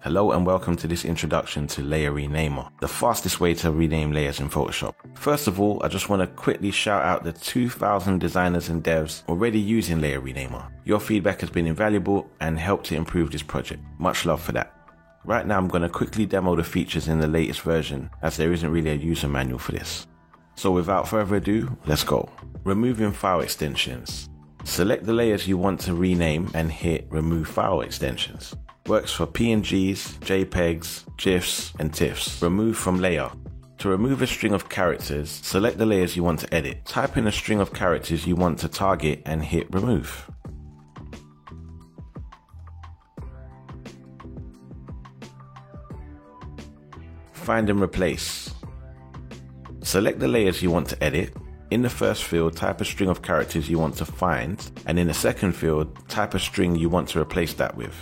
Hello and welcome to this introduction to Layer Renamer, the fastest way to rename layers in Photoshop. First of all, I just want to quickly shout out the 2,000 designers and devs already using Layer Renamer. Your feedback has been invaluable and helped to improve this project. Much love for that. Right now I'm going to quickly demo the features in the latest version as there isn't really a user manual for this. So without further ado, let's go. Removing file extensions. Select the layers you want to rename and hit Remove File Extensions. Works for PNGs, JPEGs, GIFs, and TIFFs. Remove from layer. To remove a string of characters, select the layers you want to edit. Type in a string of characters you want to target and hit Remove. Find and replace. Select the layers you want to edit. In the first field, type a string of characters you want to find, and in the second field, type a string you want to replace that with.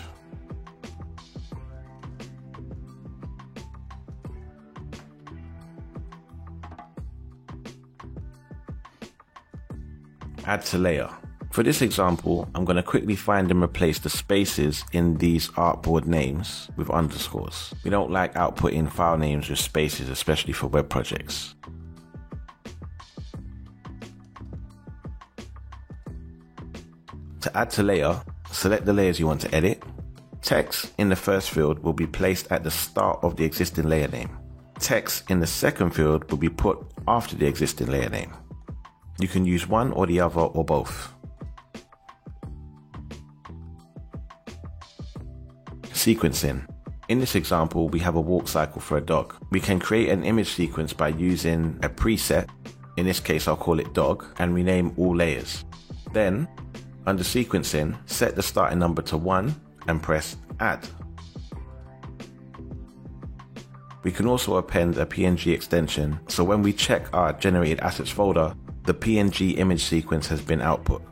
Add to layer. For this example, I'm going to quickly find and replace the spaces in these artboard names with underscores. We don't like outputting file names with spaces, especially for web projects. To add to layer, select the layers you want to edit. Text in the first field will be placed at the start of the existing layer name. Text in the second field will be put after the existing layer name. You can use one or the other or both. Sequencing. In this example, we have a walk cycle for a dog. We can create an image sequence by using a preset, in this case I'll call it dog, and rename all layers. Then, under sequencing, set the starting number to 1 and press add. We can also append a PNG extension, so when we check our generated assets folder, the PNG image sequence has been output.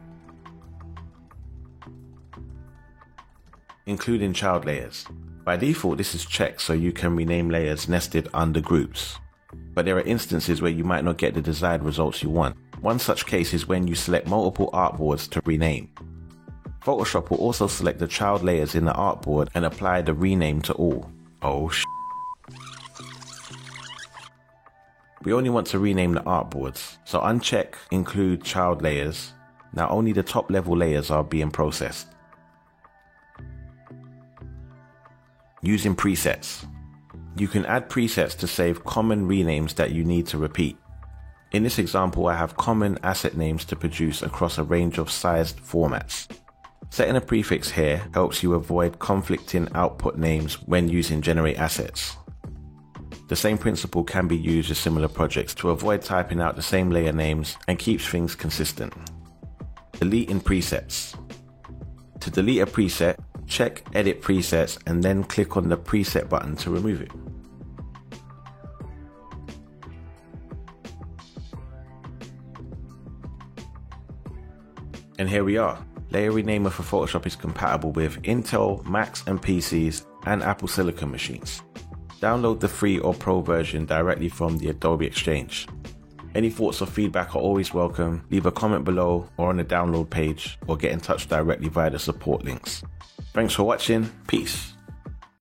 Including child layers. By default, this is checked so you can rename layers nested under groups. But there are instances where you might not get the desired results you want. One such case is when you select multiple artboards to rename. Photoshop will also select the child layers in the artboard and apply the rename to all. Oh sh**. We only want to rename the artboards, so uncheck Include Child Layers. Now only the top level layers are being processed. Using presets. You can add presets to save common renames that you need to repeat. In this example, I have common asset names to produce across a range of sized formats. Setting a prefix here helps you avoid conflicting output names when using Generate Assets. The same principle can be used with similar projects to avoid typing out the same layer names and keeps things consistent. Deleting presets. To delete a preset, check Edit Presets and then click on the preset button to remove it. And here we are. Layer Renamer for Photoshop is compatible with Intel, Macs and PCs and Apple Silicon machines. Download the free or pro version directly from the Adobe Exchange. Any thoughts or feedback are always welcome. Leave a comment below or on the download page, or get in touch directly via the support links. Thanks for watching. Peace.